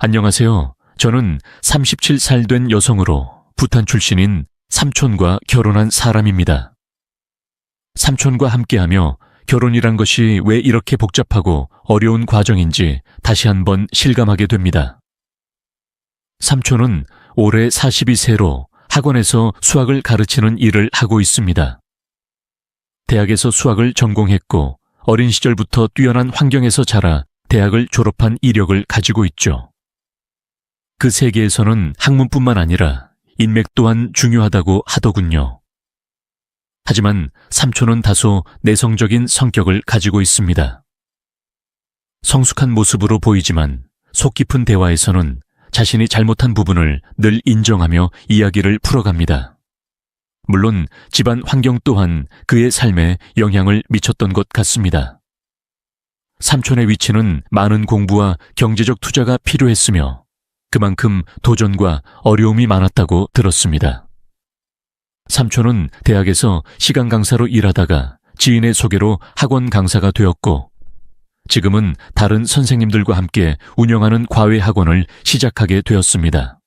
안녕하세요. 저는 37살 된 여성으로 부탄 출신인 삼촌과 결혼한 사람입니다. 삼촌과 함께하며 결혼이란 것이 왜 이렇게 복잡하고 어려운 과정인지 다시 한번 실감하게 됩니다. 삼촌은 올해 42세로 학원에서 수학을 가르치는 일을 하고 있습니다. 대학에서 수학을 전공했고 어린 시절부터 뛰어난 환경에서 자라 대학을 졸업한 이력을 가지고 있죠. 그 세계에서는 학문뿐만 아니라 인맥 또한 중요하다고 하더군요. 하지만 삼촌은 다소 내성적인 성격을 가지고 있습니다. 성숙한 모습으로 보이지만 속 깊은 대화에서는 자신이 잘못한 부분을 늘 인정하며 이야기를 풀어갑니다. 물론 집안 환경 또한 그의 삶에 영향을 미쳤던 것 같습니다. 삼촌의 위치는 많은 공부와 경제적 투자가 필요했으며 그만큼 도전과 어려움이 많았다고 들었습니다. 삼촌은 대학에서 시간 강사로 일하다가 지인의 소개로 학원 강사가 되었고 지금은 다른 선생님들과 함께 운영하는 과외 학원을 시작하게 되었습니다.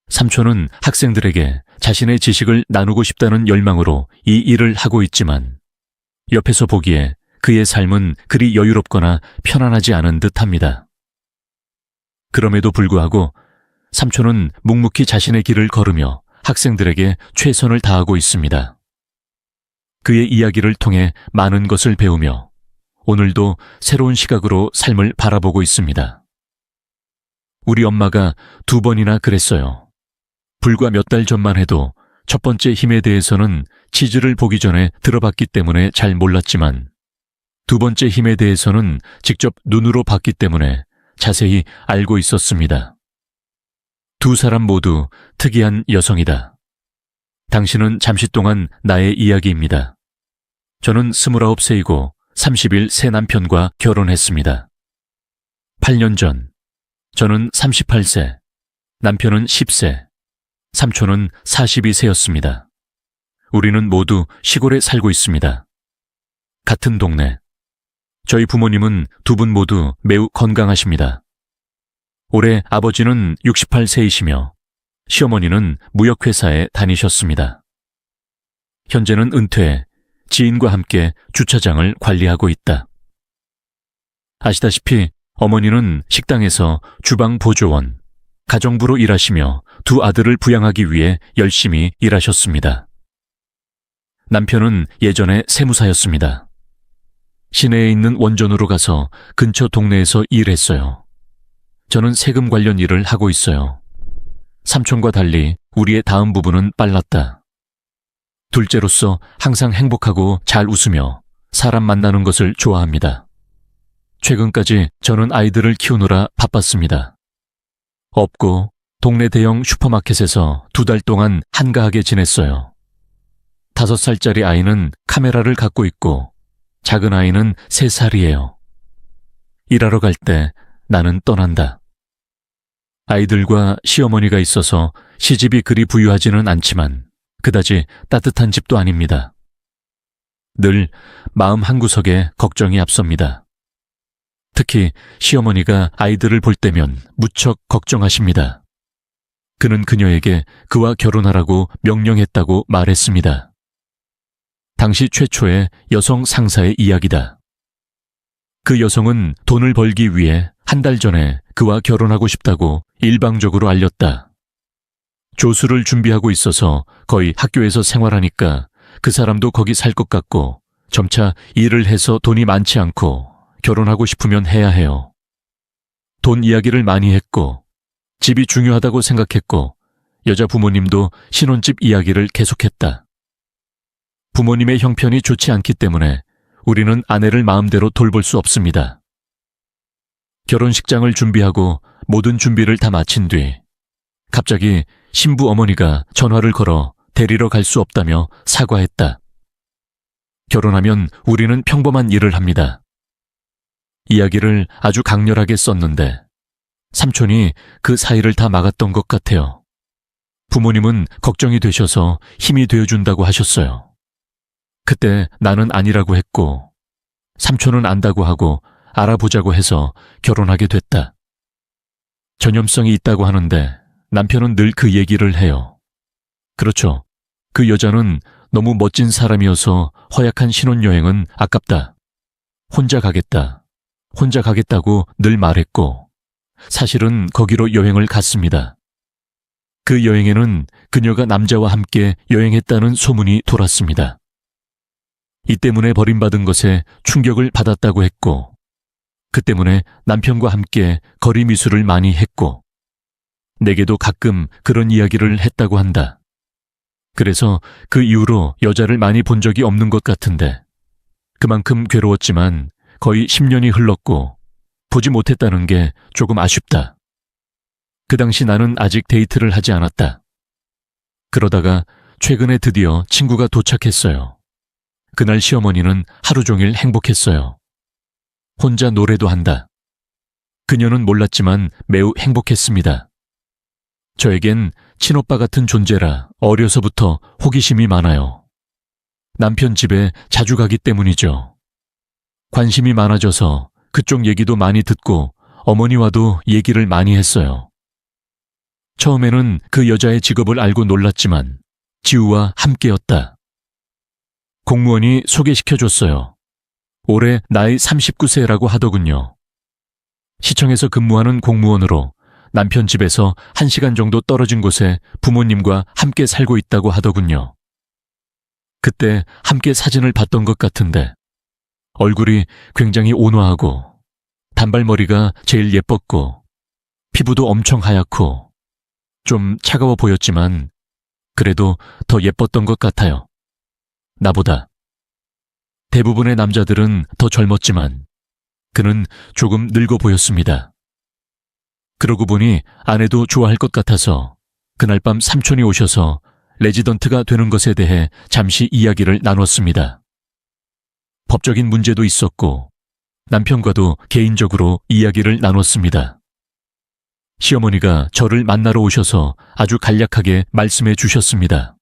삼촌은 학생들에게 자신의 지식을 나누고 싶다는 열망으로 이 일을 하고 있지만 옆에서 보기에 그의 삶은 그리 여유롭거나 편안하지 않은 듯합니다. 그럼에도 불구하고 삼촌은 묵묵히 자신의 길을 걸으며 학생들에게 최선을 다하고 있습니다. 그의 이야기를 통해 많은 것을 배우며 오늘도 새로운 시각으로 삶을 바라보고 있습니다. 우리 엄마가 2번이나 그랬어요. 불과 몇 달 전만 해도 첫 번째 힘에 대해서는 치즈를 보기 전에 들어봤기 때문에 잘 몰랐지만 두 번째 힘에 대해서는 직접 눈으로 봤기 때문에 자세히 알고 있었습니다. 두 사람 모두 특이한 여성이다. 당신은 잠시 동안 나의 이야기입니다. 저는 29세이고 30일 새 남편과 결혼했습니다. 8년 전, 저는 38세, 남편은 10세, 삼촌은 42세였습니다. 우리는 모두 시골에 살고 있습니다. 같은 동네. 저희 부모님은 두 분 모두 매우 건강하십니다. 올해 아버지는 68세이시며 시어머니는 무역회사에 다니셨습니다. 현재는 은퇴해 지인과 함께 주차장을 관리하고 있다. 아시다시피 어머니는 식당에서 주방 보조원, 가정부로 일하시며 두 아들을 부양하기 위해 열심히 일하셨습니다. 남편은 예전에 세무사였습니다. 시내에 있는 원전으로 가서 근처 동네에서 일했어요. 저는 세금 관련 일을 하고 있어요. 삼촌과 달리 우리의 다음 부부는 빨랐다. 둘째로서 항상 행복하고 잘 웃으며 사람 만나는 것을 좋아합니다. 최근까지 저는 아이들을 키우느라 바빴습니다. 없고 동네 대형 슈퍼마켓에서 2달 동안 한가하게 지냈어요. 5살짜리 아이는 카메라를 갖고 있고 작은 아이는 3살이에요. 일하러 갈 때 나는 떠난다. 아이들과 시어머니가 있어서 시집이 그리 부유하지는 않지만 그다지 따뜻한 집도 아닙니다. 늘 마음 한구석에 걱정이 앞섭니다. 특히 시어머니가 아이들을 볼 때면 무척 걱정하십니다. 그는 그녀에게 그와 결혼하라고 명령했다고 말했습니다. 당시 최초의 여성 상사의 이야기다. 그 여성은 돈을 벌기 위해 1달 전에 그와 결혼하고 싶다고 일방적으로 알렸다. 조수를 준비하고 있어서 거의 학교에서 생활하니까 그 사람도 거기 살 것 같고 점차 일을 해서 돈이 많지 않고 결혼하고 싶으면 해야 해요. 돈 이야기를 많이 했고 집이 중요하다고 생각했고 여자 부모님도 신혼집 이야기를 계속했다. 부모님의 형편이 좋지 않기 때문에 우리는 아내를 마음대로 돌볼 수 없습니다. 결혼식장을 준비하고 모든 준비를 다 마친 뒤 갑자기 신부 어머니가 전화를 걸어 데리러 갈 수 없다며 사과했다. 결혼하면 우리는 평범한 일을 합니다. 이야기를 아주 강렬하게 썼는데 삼촌이 그 사이를 다 막았던 것 같아요. 부모님은 걱정이 되셔서 힘이 되어준다고 하셨어요. 그때 나는 아니라고 했고 삼촌은 안다고 하고 알아보자고 해서 결혼하게 됐다. 전염성이 있다고 하는데 남편은 늘 그 얘기를 해요. 그렇죠. 그 여자는 너무 멋진 사람이어서 허약한 신혼여행은 아깝다. 혼자 가겠다. 혼자 가겠다고 늘 말했고 사실은 거기로 여행을 갔습니다. 그 여행에는 그녀가 남자와 함께 여행했다는 소문이 돌았습니다. 이 때문에 버림받은 것에 충격을 받았다고 했고 그 때문에 남편과 함께 거리 미술을 많이 했고 내게도 가끔 그런 이야기를 했다고 한다. 그래서 그 이후로 여자를 많이 본 적이 없는 것 같은데 그만큼 괴로웠지만 거의 10년이 흘렀고 보지 못했다는 게 조금 아쉽다. 그 당시 나는 아직 데이트를 하지 않았다. 그러다가 최근에 드디어 친구가 도착했어요. 그날 시어머니는 하루 종일 행복했어요. 혼자 노래도 한다. 그녀는 몰랐지만 매우 행복했습니다. 저에겐 친오빠 같은 존재라 어려서부터 호기심이 많아요. 남편 집에 자주 가기 때문이죠. 관심이 많아져서 그쪽 얘기도 많이 듣고 어머니와도 얘기를 많이 했어요. 처음에는 그 여자의 직업을 알고 놀랐지만 지우와 함께였다. 공무원이 소개시켜줬어요. 올해 나이 39세라고 하더군요. 시청에서 근무하는 공무원으로 남편 집에서 1시간 정도 떨어진 곳에 부모님과 함께 살고 있다고 하더군요. 그때 함께 사진을 봤던 것 같은데 얼굴이 굉장히 온화하고 단발머리가 제일 예뻤고 피부도 엄청 하얗고 좀 차가워 보였지만 그래도 더 예뻤던 것 같아요. 나보다. 대부분의 남자들은 더 젊었지만 그는 조금 늙어 보였습니다. 그러고 보니 아내도 좋아할 것 같아서 그날 밤 삼촌이 오셔서 레지던트가 되는 것에 대해 잠시 이야기를 나눴습니다. 법적인 문제도 있었고 남편과도 개인적으로 이야기를 나눴습니다. 시어머니가 저를 만나러 오셔서 아주 간략하게 말씀해 주셨습니다.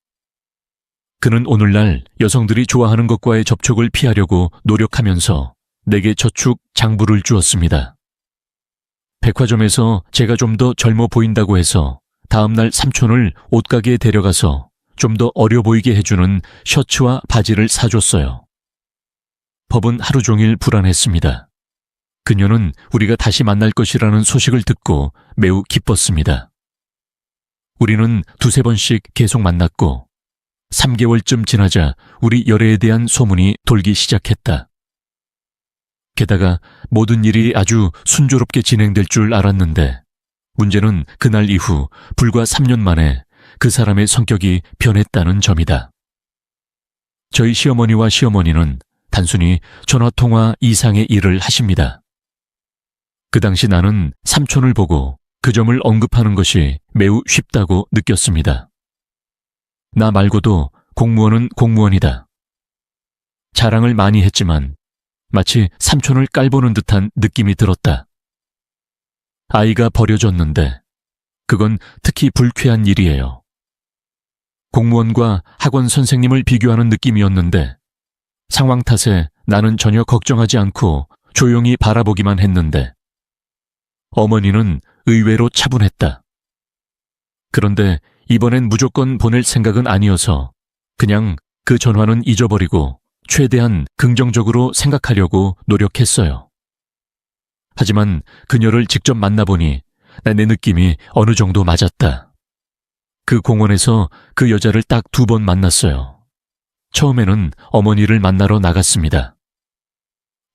그는 오늘날 여성들이 좋아하는 것과의 접촉을 피하려고 노력하면서 내게 저축 장부를 주었습니다. 백화점에서 제가 좀 더 젊어 보인다고 해서 다음날 삼촌을 옷가게에 데려가서 좀 더 어려 보이게 해주는 셔츠와 바지를 사줬어요. 법은 하루 종일 불안했습니다. 그녀는 우리가 다시 만날 것이라는 소식을 듣고 매우 기뻤습니다. 우리는 2-3번씩 계속 만났고 3개월쯤 지나자 우리 열애에 대한 소문이 돌기 시작했다. 게다가 모든 일이 아주 순조롭게 진행될 줄 알았는데 문제는 그날 이후 불과 3년 만에 그 사람의 성격이 변했다는 점이다. 저희 시어머니와 시어머니는 단순히 전화통화 이상의 일을 하십니다. 그 당시 나는 삼촌을 보고 그 점을 언급하는 것이 매우 쉽다고 느꼈습니다. 나 말고도 공무원은 공무원이다. 자랑을 많이 했지만 마치 삼촌을 깔보는 듯한 느낌이 들었다. 아이가 버려졌는데 그건 특히 불쾌한 일이에요. 공무원과 학원 선생님을 비교하는 느낌이었는데 상황 탓에 나는 전혀 걱정하지 않고 조용히 바라보기만 했는데 어머니는 의외로 차분했다. 그런데 이번엔 무조건 보낼 생각은 아니어서 그냥 그 전화는 잊어버리고 최대한 긍정적으로 생각하려고 노력했어요. 하지만 그녀를 직접 만나보니 내 느낌이 어느 정도 맞았다. 그 공원에서 그 여자를 딱 2번 만났어요. 처음에는 어머니를 만나러 나갔습니다.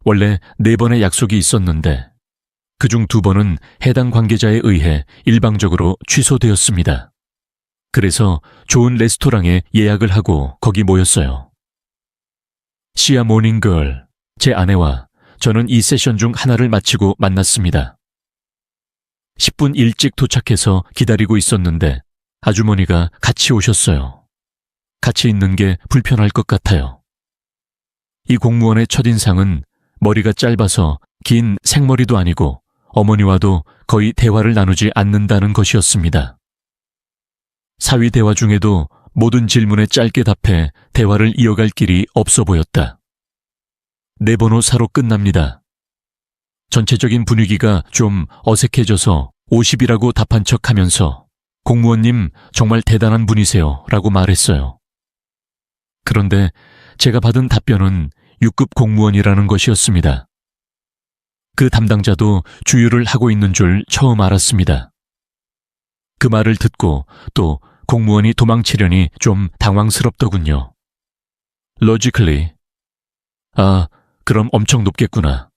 원래 4번의 약속이 있었는데 그중 2번은 해당 관계자에 의해 일방적으로 취소되었습니다. 그래서 좋은 레스토랑에 예약을 하고 거기 모였어요. 시아 모닝걸, 제 아내와 저는 이 세션 중 하나를 마치고 만났습니다. 10분 일찍 도착해서 기다리고 있었는데 아주머니가 같이 오셨어요. 같이 있는 게 불편할 것 같아요. 이 공무원의 첫인상은 머리가 짧아서 긴 생머리도 아니고 어머니와도 거의 대화를 나누지 않는다는 것이었습니다. 사위 대화 중에도 모든 질문에 짧게 답해 대화를 이어갈 길이 없어 보였다. 내 번호 사로 끝납니다. 전체적인 분위기가 좀 어색해져서 50이라고 답한 척 하면서 공무원님 정말 대단한 분이세요 라고 말했어요. 그런데 제가 받은 답변은 6급 공무원이라는 것이었습니다. 그 담당자도 주유를 하고 있는 줄 처음 알았습니다. 그 말을 듣고 또 공무원이 도망치려니 좀 당황스럽더군요. Logically. 아, 그럼 엄청 높겠구나.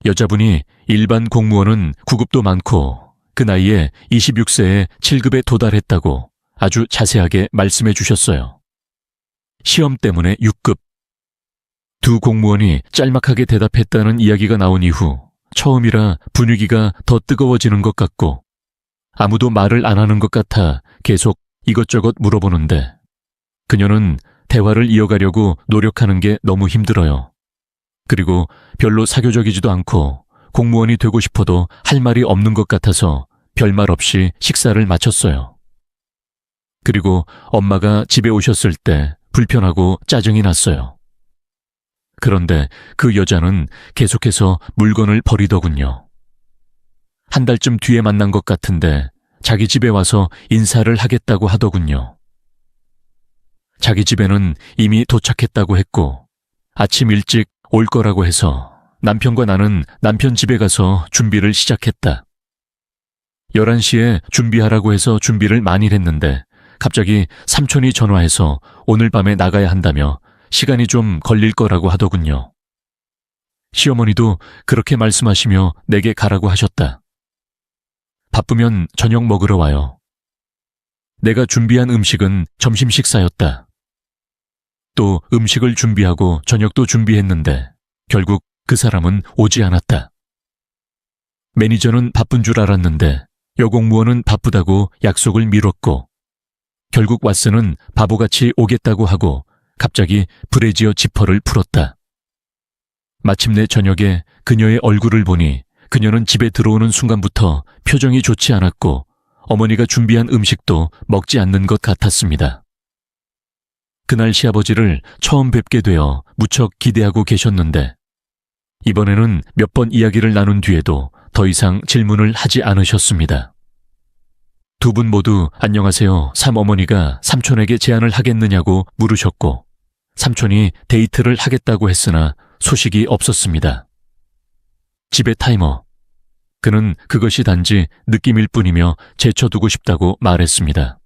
여자분이 일반 공무원은 9급도 많고 그 나이에 26세에 7급에 도달했다고 아주 자세하게 말씀해 주셨어요. 시험 때문에 6급. 두 공무원이 짤막하게 대답했다는 이야기가 나온 이후 처음이라 분위기가 더 뜨거워지는 것 같고 아무도 말을 안 하는 것 같아 계속 이것저것 물어보는데 그녀는 대화를 이어가려고 노력하는 게 너무 힘들어요. 그리고 별로 사교적이지도 않고 공무원이 되고 싶어도 할 말이 없는 것 같아서 별말 없이 식사를 마쳤어요. 그리고 엄마가 집에 오셨을 때 불편하고 짜증이 났어요. 그런데 그 여자는 계속해서 물건을 버리더군요. 한 달쯤 뒤에 만난 것 같은데 자기 집에 와서 인사를 하겠다고 하더군요. 자기 집에는 이미 도착했다고 했고 아침 일찍 올 거라고 해서 남편과 나는 남편 집에 가서 준비를 시작했다. 11시에 준비하라고 해서 준비를 많이 했는데 갑자기 삼촌이 전화해서 오늘 밤에 나가야 한다며 시간이 좀 걸릴 거라고 하더군요. 시어머니도 그렇게 말씀하시며 내게 가라고 하셨다. 바쁘면 저녁 먹으러 와요. 내가 준비한 음식은 점심 식사였다. 또 음식을 준비하고 저녁도 준비했는데 결국 그 사람은 오지 않았다. 매니저는 바쁜 줄 알았는데 여공무원은 바쁘다고 약속을 미뤘고 결국 왓슨은 바보같이 오겠다고 하고 갑자기 브래지어 지퍼를 풀었다. 마침내 저녁에 그녀의 얼굴을 보니 그녀는 집에 들어오는 순간부터 표정이 좋지 않았고 어머니가 준비한 음식도 먹지 않는 것 같았습니다. 그날 시아버지를 처음 뵙게 되어 무척 기대하고 계셨는데 이번에는 몇 번 이야기를 나눈 뒤에도 더 이상 질문을 하지 않으셨습니다. 두 분 모두 안녕하세요. 삼어머니가 삼촌에게 제안을 하겠느냐고 물으셨고 삼촌이 데이트를 하겠다고 했으나 소식이 없었습니다. 집에 타이머. 그는 그것이 단지 느낌일 뿐이며 제쳐두고 싶다고 말했습니다.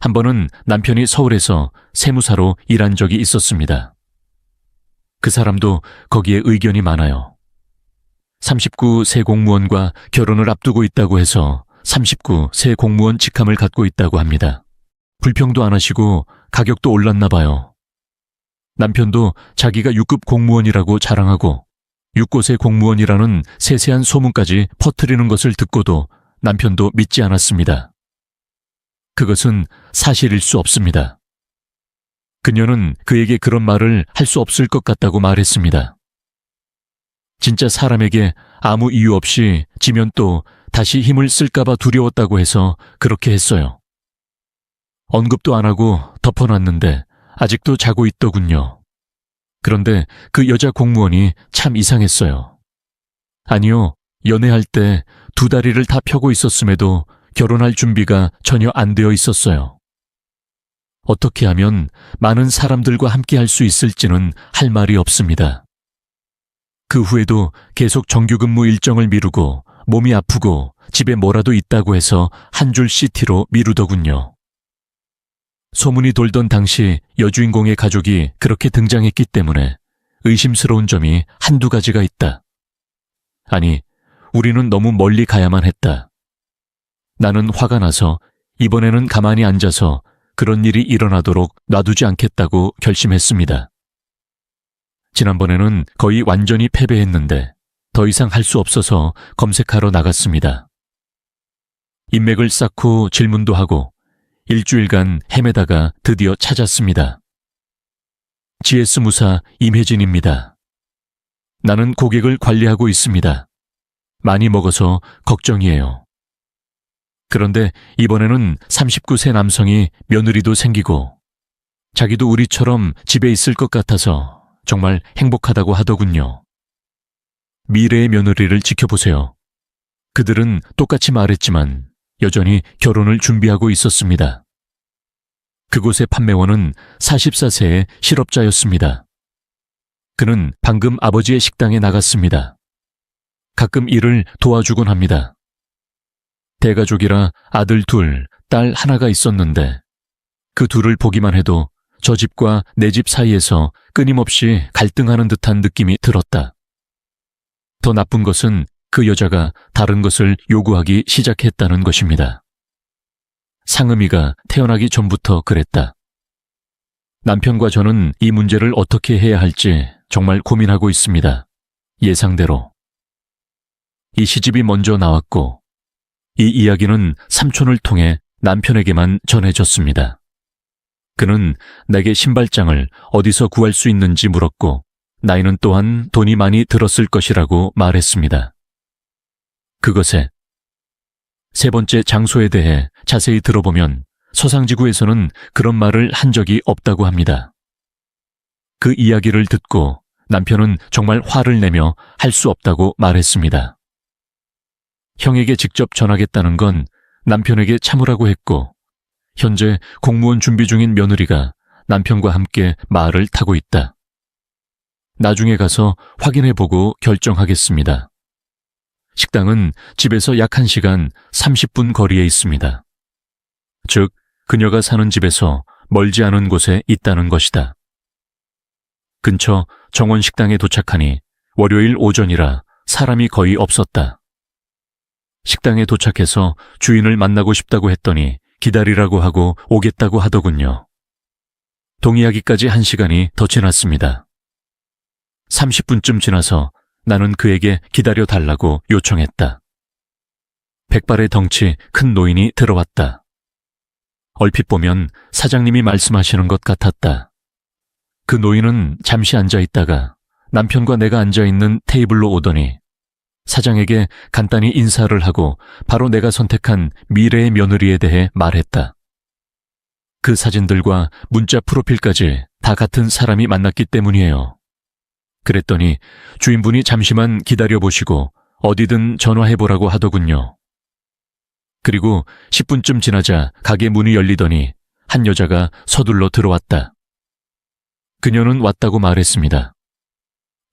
한 번은 남편이 서울에서 세무사로 일한 적이 있었습니다. 그 사람도 거기에 의견이 많아요. 39 새 공무원과 결혼을 앞두고 있다고 해서 39 새 공무원 직함을 갖고 있다고 합니다. 불평도 안 하시고 가격도 올랐나 봐요. 남편도 자기가 6급 공무원이라고 자랑하고 6고세 공무원이라는 세세한 소문까지 퍼뜨리는 것을 듣고도 남편도 믿지 않았습니다. 그것은 사실일 수 없습니다. 그녀는 그에게 그런 말을 할 수 없을 것 같다고 말했습니다. 진짜 사람에게 아무 이유 없이 지면 또 다시 힘을 쓸까봐 두려웠다고 해서 그렇게 했어요. 언급도 안 하고 덮어놨는데 아직도 자고 있더군요. 그런데 그 여자 공무원이 참 이상했어요. 아니요, 연애할 때 두 다리를 다 펴고 있었음에도 결혼할 준비가 전혀 안 되어 있었어요. 어떻게 하면 많은 사람들과 함께 할 수 있을지는 할 말이 없습니다. 그 후에도 계속 정규근무 일정을 미루고 몸이 아프고 집에 뭐라도 있다고 해서 한 줄 CT로 미루더군요. 소문이 돌던 당시 여주인공의 가족이 그렇게 등장했기 때문에 의심스러운 점이 한두 가지가 있다. 아니, 우리는 너무 멀리 가야만 했다. 나는 화가 나서 이번에는 가만히 앉아서 그런 일이 일어나도록 놔두지 않겠다고 결심했습니다. 지난번에는 거의 완전히 패배했는데 더 이상 할 수 없어서 검색하러 나갔습니다. 인맥을 쌓고 질문도 하고 일주일간 헤매다가 드디어 찾았습니다. GS 무사 임혜진입니다. 나는 고객을 관리하고 있습니다. 많이 먹어서 걱정이에요. 그런데 이번에는 39세 남성이 며느리도 생기고 자기도 우리처럼 집에 있을 것 같아서 정말 행복하다고 하더군요. 미래의 며느리를 지켜보세요. 그들은 똑같이 말했지만 여전히 결혼을 준비하고 있었습니다. 그곳의 판매원은 44세의 실업자였습니다. 그는 방금 아버지의 식당에 나갔습니다. 가끔 일을 도와주곤 합니다. 대가족이라 아들 둘, 딸 하나가 있었는데 그 둘을 보기만 해도 저 집과 내 집 사이에서 끊임없이 갈등하는 듯한 느낌이 들었다. 더 나쁜 것은 그 여자가 다른 것을 요구하기 시작했다는 것입니다. 상음이가 태어나기 전부터 그랬다. 남편과 저는 이 문제를 어떻게 해야 할지 정말 고민하고 있습니다. 예상대로. 이 시집이 먼저 나왔고 이 이야기는 삼촌을 통해 남편에게만 전해졌습니다. 그는 내게 신발장을 어디서 구할 수 있는지 물었고 나이는 또한 돈이 많이 들었을 것이라고 말했습니다. 그것에 세 번째 장소에 대해 자세히 들어보면 서상지구에서는 그런 말을 한 적이 없다고 합니다. 그 이야기를 듣고 남편은 정말 화를 내며 할 수 없다고 말했습니다. 형에게 직접 전하겠다는 건 남편에게 참으라고 했고 현재 공무원 준비 중인 며느리가 남편과 함께 말을 타고 있다. 나중에 가서 확인해보고 결정하겠습니다. 식당은 집에서 약 1시간 30분 거리에 있습니다. 즉, 그녀가 사는 집에서 멀지 않은 곳에 있다는 것이다. 근처 정원식당에 도착하니 월요일 오전이라 사람이 거의 없었다. 식당에 도착해서 주인을 만나고 싶다고 했더니 기다리라고 하고 오겠다고 하더군요. 동의하기까지 1시간이 더 지났습니다. 30분쯤 지나서 나는 그에게 기다려달라고 요청했다. 백발의 덩치 큰 노인이 들어왔다. 얼핏 보면 사장님이 말씀하시는 것 같았다. 그 노인은 잠시 앉아있다가 남편과 내가 앉아있는 테이블로 오더니 사장에게 간단히 인사를 하고 바로 내가 선택한 미래의 며느리에 대해 말했다. 그 사진들과 문자 프로필까지 다 같은 사람이 만났기 때문이에요. 그랬더니 주인분이 잠시만 기다려보시고 어디든 전화해보라고 하더군요. 그리고 10분쯤 지나자 가게 문이 열리더니 한 여자가 서둘러 들어왔다. 그녀는 왔다고 말했습니다.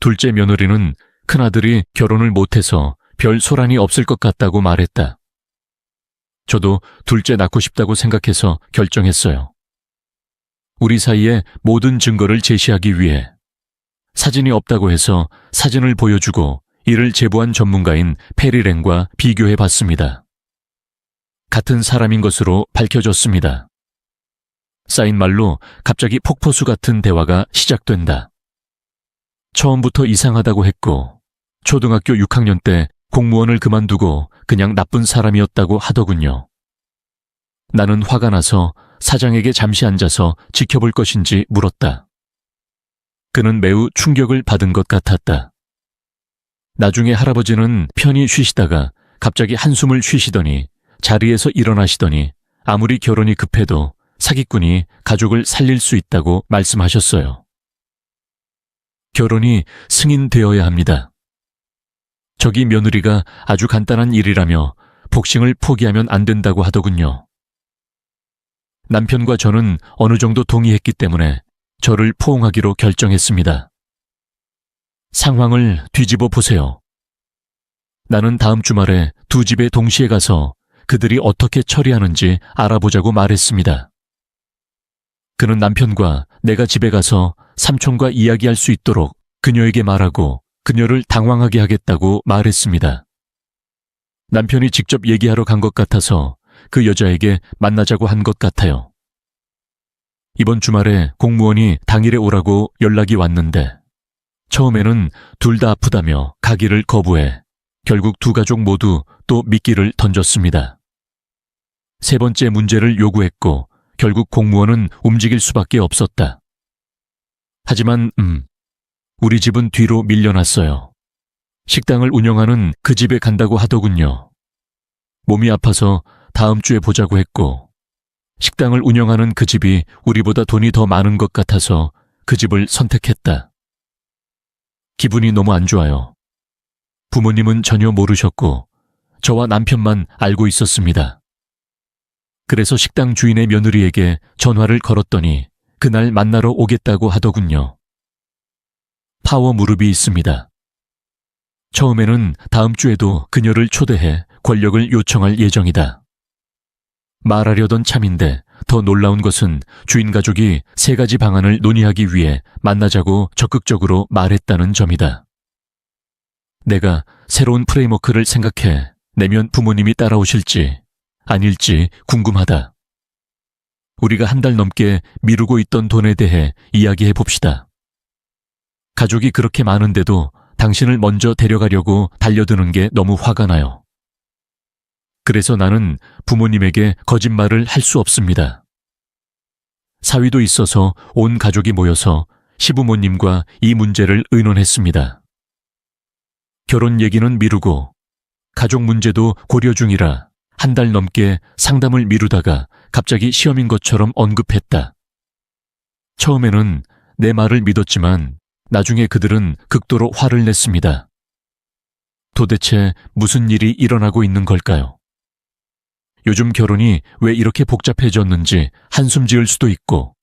둘째 며느리는 큰아들이 결혼을 못해서 별 소란이 없을 것 같다고 말했다. 저도 둘째 낳고 싶다고 생각해서 결정했어요. 우리 사이에 모든 증거를 제시하기 위해 사진이 없다고 해서 사진을 보여주고 이를 제보한 전문가인 페리랭과 비교해봤습니다. 같은 사람인 것으로 밝혀졌습니다. 쌓인 말로 갑자기 폭포수 같은 대화가 시작된다. 처음부터 이상하다고 했고 초등학교 6학년 때 공무원을 그만두고 그냥 나쁜 사람이었다고 하더군요. 나는 화가 나서 사장에게 잠시 앉아서 지켜볼 것인지 물었다. 그는 매우 충격을 받은 것 같았다. 나중에 할아버지는 편히 쉬시다가 갑자기 한숨을 쉬시더니 자리에서 일어나시더니 아무리 결혼이 급해도 사기꾼이 가족을 살릴 수 있다고 말씀하셨어요. 결혼이 승인되어야 합니다. 저기 며느리가 아주 간단한 일이라며 복싱을 포기하면 안 된다고 하더군요. 남편과 저는 어느 정도 동의했기 때문에 저를 포옹하기로 결정했습니다. 상황을 뒤집어 보세요. 나는 다음 주말에 두 집에 동시에 가서 그들이 어떻게 처리하는지 알아보자고 말했습니다. 그는 남편과 내가 집에 가서 삼촌과 이야기할 수 있도록 그녀에게 말하고 그녀를 당황하게 하겠다고 말했습니다. 남편이 직접 얘기하러 간 것 같아서 그 여자에게 만나자고 한 것 같아요. 이번 주말에 공무원이 당일에 오라고 연락이 왔는데 처음에는 둘 다 아프다며 가기를 거부해 결국 두 가족 모두 또 미끼를 던졌습니다. 세 번째 문제를 요구했고 결국 공무원은 움직일 수밖에 없었다. 하지만 우리 집은 뒤로 밀려났어요. 식당을 운영하는 그 집에 간다고 하더군요. 몸이 아파서 다음 주에 보자고 했고 식당을 운영하는 그 집이 우리보다 돈이 더 많은 것 같아서 그 집을 선택했다. 기분이 너무 안 좋아요. 부모님은 전혀 모르셨고 저와 남편만 알고 있었습니다. 그래서 식당 주인의 며느리에게 전화를 걸었더니 그날 만나러 오겠다고 하더군요. 파워 무릎이 있습니다. 처음에는 다음 주에도 그녀를 초대해 권력을 요청할 예정이다. 말하려던 참인데 더 놀라운 것은 주인 가족이 3가지 방안을 논의하기 위해 만나자고 적극적으로 말했다는 점이다. 내가 새로운 프레임워크를 생각해 내면 부모님이 따라오실지 아닐지 궁금하다. 우리가 한 달 넘게 미루고 있던 돈에 대해 이야기해 봅시다. 가족이 그렇게 많은데도 당신을 먼저 데려가려고 달려드는 게 너무 화가 나요. 그래서 나는 부모님에게 거짓말을 할 수 없습니다. 사위도 있어서 온 가족이 모여서 시부모님과 이 문제를 의논했습니다. 결혼 얘기는 미루고 가족 문제도 고려 중이라 한 달 넘게 상담을 미루다가 갑자기 시험인 것처럼 언급했다. 처음에는 내 말을 믿었지만 나중에 그들은 극도로 화를 냈습니다. 도대체 무슨 일이 일어나고 있는 걸까요? 요즘 결혼이 왜 이렇게 복잡해졌는지 한숨 지을 수도 있고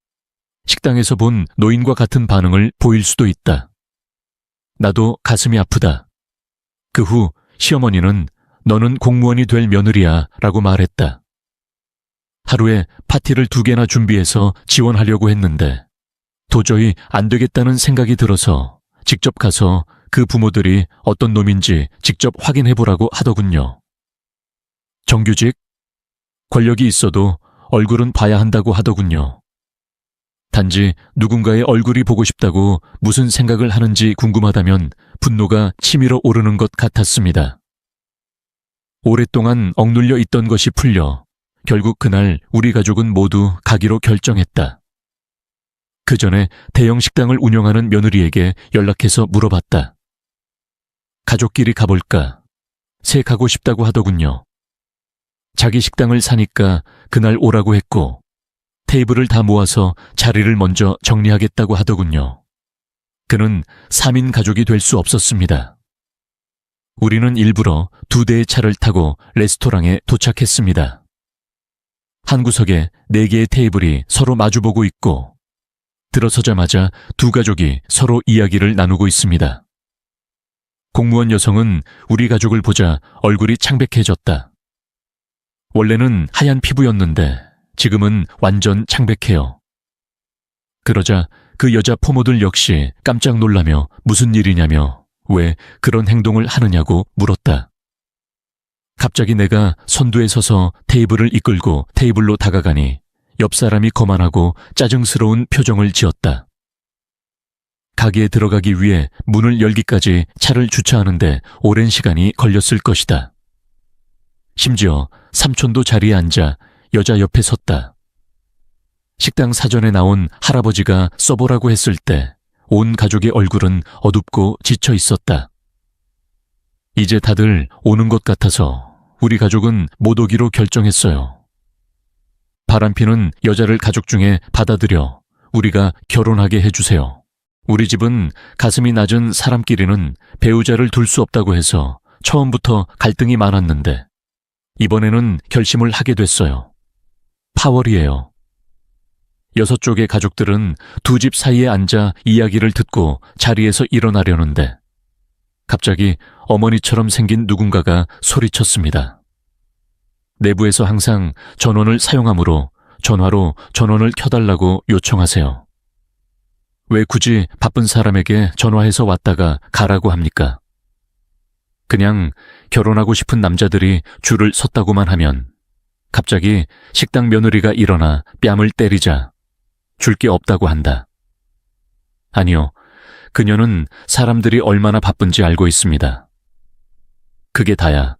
식당에서 본 노인과 같은 반응을 보일 수도 있다. 나도 가슴이 아프다. 그 후 시어머니는 너는 공무원이 될 며느리야 라고 말했다. 하루에 파티를 2개나 준비해서 지원하려고 했는데 도저히 안 되겠다는 생각이 들어서 직접 가서 그 부모들이 어떤 놈인지 직접 확인해보라고 하더군요. 정규직? 권력이 있어도 얼굴은 봐야 한다고 하더군요. 단지 누군가의 얼굴이 보고 싶다고 무슨 생각을 하는지 궁금하다면 분노가 치밀어 오르는 것 같았습니다. 오랫동안 억눌려 있던 것이 풀려 결국 그날 우리 가족은 모두 가기로 결정했다. 그 전에 대형 식당을 운영하는 며느리에게 연락해서 물어봤다. 가족끼리 가볼까? 새 가고 싶다고 하더군요. 자기 식당을 사니까 그날 오라고 했고 테이블을 다 모아서 자리를 먼저 정리하겠다고 하더군요. 그는 3인 가족이 될 수 없었습니다. 우리는 일부러 2대의 차를 타고 레스토랑에 도착했습니다. 한 구석에 4개의 테이블이 서로 마주보고 있고 들어서자마자 2 가족이 서로 이야기를 나누고 있습니다. 공무원 여성은 우리 가족을 보자 얼굴이 창백해졌다. 원래는 하얀 피부였는데 지금은 완전 창백해요. 그러자 그 여자 포모들 역시 깜짝 놀라며 무슨 일이냐며 왜 그런 행동을 하느냐고 물었다. 갑자기 내가 선두에 서서 테이블을 이끌고 테이블로 다가가니 옆 사람이 거만하고 짜증스러운 표정을 지었다. 가게에 들어가기 위해 문을 열기까지 차를 주차하는데 오랜 시간이 걸렸을 것이다. 심지어 삼촌도 자리에 앉아 여자 옆에 섰다. 식당 사전에 나온 할아버지가 써보라고 했을 때 온 가족의 얼굴은 어둡고 지쳐 있었다. 이제 다들 오는 것 같아서 우리 가족은 못 오기로 결정했어요. 바람피는 여자를 가족 중에 받아들여 우리가 결혼하게 해주세요. 우리 집은 가슴이 낮은 사람끼리는 배우자를 둘 수 없다고 해서 처음부터 갈등이 많았는데 이번에는 결심을 하게 됐어요. 파월이에요. 6쪽의 가족들은 2 집 사이에 앉아 이야기를 듣고 자리에서 일어나려는데 갑자기 어머니처럼 생긴 누군가가 소리쳤습니다. 내부에서 항상 전원을 사용하므로 전화로 전원을 켜달라고 요청하세요. 왜 굳이 바쁜 사람에게 전화해서 왔다가 가라고 합니까? 그냥 결혼하고 싶은 남자들이 줄을 섰다고만 하면 갑자기 식당 며느리가 일어나 뺨을 때리자 줄 게 없다고 한다. 아니요, 그녀는 사람들이 얼마나 바쁜지 알고 있습니다. 그게 다야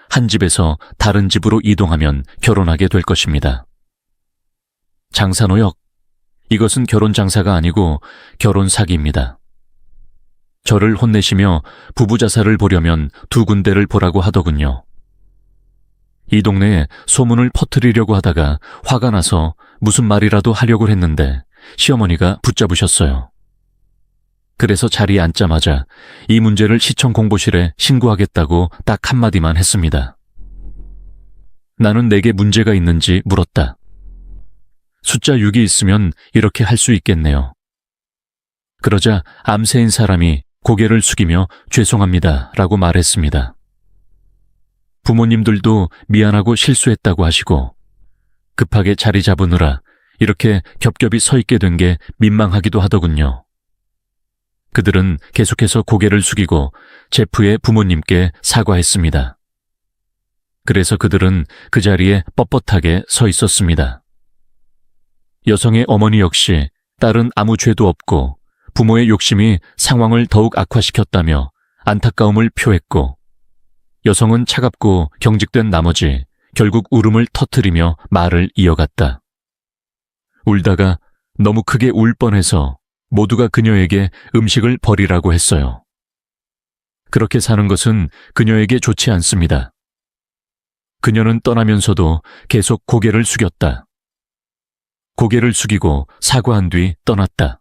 한 집에서 다른 집으로 이동하면 결혼하게 될 것입니다. 장사노역, 이것은 결혼 장사가 아니고 결혼 사기입니다. 저를 혼내시며 부부 자살을 보려면 2 군데를 보라고 하더군요. 이 동네에 소문을 퍼뜨리려고 하다가 화가 나서 무슨 말이라도 하려고 했는데 시어머니가 붙잡으셨어요. 그래서 자리에 앉자마자 이 문제를 시청 공보실에 신고하겠다고 딱 한마디만 했습니다. 나는 내게 문제가 있는지 물었다. 숫자 6이 있으면 이렇게 할 수 있겠네요. 그러자 암세인 사람이 고개를 숙이며 죄송합니다 라고 말했습니다. 부모님들도 미안하고 실수했다고 하시고 급하게 자리 잡으느라 이렇게 겹겹이 서 있게 된 게 민망하기도 하더군요. 그들은 계속해서 고개를 숙이고 제프의 부모님께 사과했습니다. 그래서 그들은 그 자리에 뻣뻣하게 서 있었습니다. 여성의 어머니 역시 딸은 아무 죄도 없고 부모의 욕심이 상황을 더욱 악화시켰다며 안타까움을 표했고, 여성은 차갑고 경직된 나머지 결국 울음을 터뜨리며 말을 이어갔다. 울다가 너무 크게 울 뻔해서 모두가 그녀에게 음식을 버리라고 했어요. 그렇게 사는 것은 그녀에게 좋지 않습니다. 그녀는 떠나면서도 계속 고개를 숙였다. 고개를 숙이고 사과한 뒤 떠났다.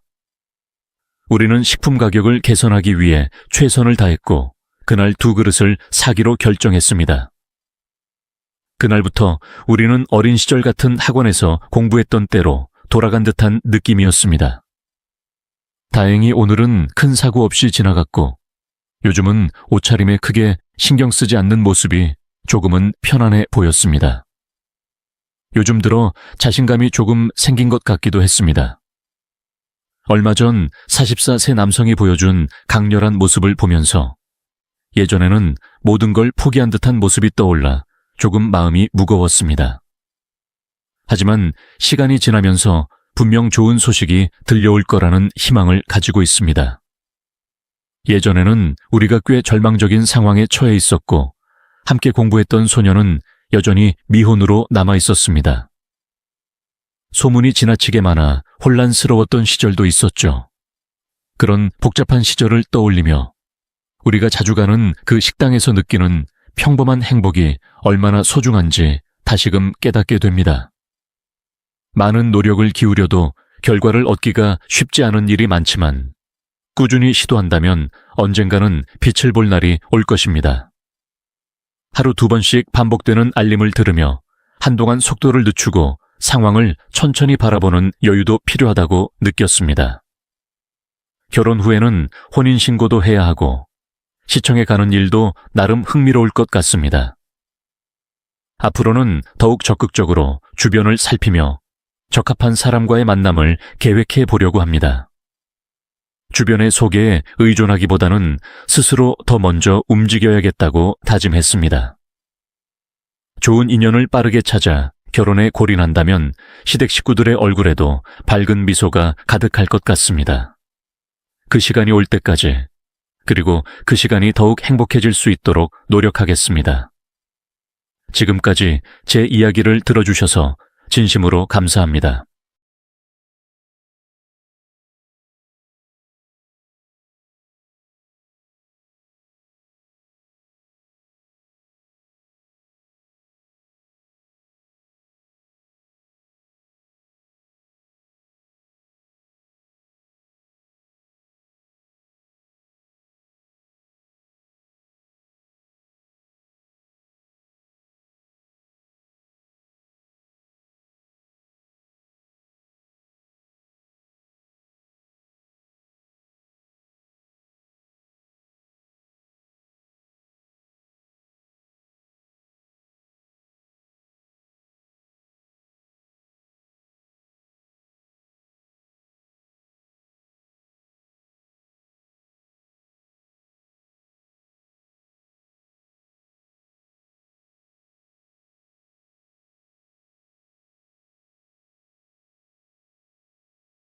우리는 식품 가격을 개선하기 위해 최선을 다했고 그날 2그릇을 사기로 결정했습니다. 그날부터 우리는 어린 시절 같은 학원에서 공부했던 때로 돌아간 듯한 느낌이었습니다. 다행히 오늘은 큰 사고 없이 지나갔고 요즘은 옷차림에 크게 신경 쓰지 않는 모습이 조금은 편안해 보였습니다. 요즘 들어 자신감이 조금 생긴 것 같기도 했습니다. 얼마 전 44세 남성이 보여준 강렬한 모습을 보면서 예전에는 모든 걸 포기한 듯한 모습이 떠올라 조금 마음이 무거웠습니다. 하지만 시간이 지나면서 분명 좋은 소식이 들려올 거라는 희망을 가지고 있습니다. 예전에는 우리가 꽤 절망적인 상황에 처해 있었고 함께 공부했던 소녀는 여전히 미혼으로 남아 있었습니다. 소문이 지나치게 많아 혼란스러웠던 시절도 있었죠. 그런 복잡한 시절을 떠올리며 우리가 자주 가는 그 식당에서 느끼는 평범한 행복이 얼마나 소중한지 다시금 깨닫게 됩니다. 많은 노력을 기울여도 결과를 얻기가 쉽지 않은 일이 많지만 꾸준히 시도한다면 언젠가는 빛을 볼 날이 올 것입니다. 하루 2번씩 반복되는 알림을 들으며 한동안 속도를 늦추고 상황을 천천히 바라보는 여유도 필요하다고 느꼈습니다. 결혼 후에는 혼인신고도 해야 하고 시청에 가는 일도 나름 흥미로울 것 같습니다. 앞으로는 더욱 적극적으로 주변을 살피며 적합한 사람과의 만남을 계획해 보려고 합니다. 주변의 소개에 의존하기보다는 스스로 더 먼저 움직여야겠다고 다짐했습니다. 좋은 인연을 빠르게 찾아 결혼에 골인한다면 시댁 식구들의 얼굴에도 밝은 미소가 가득할 것 같습니다. 그 시간이 올 때까지, 그리고 그 시간이 더욱 행복해질 수 있도록 노력하겠습니다. 지금까지 제 이야기를 들어주셔서 진심으로 감사합니다.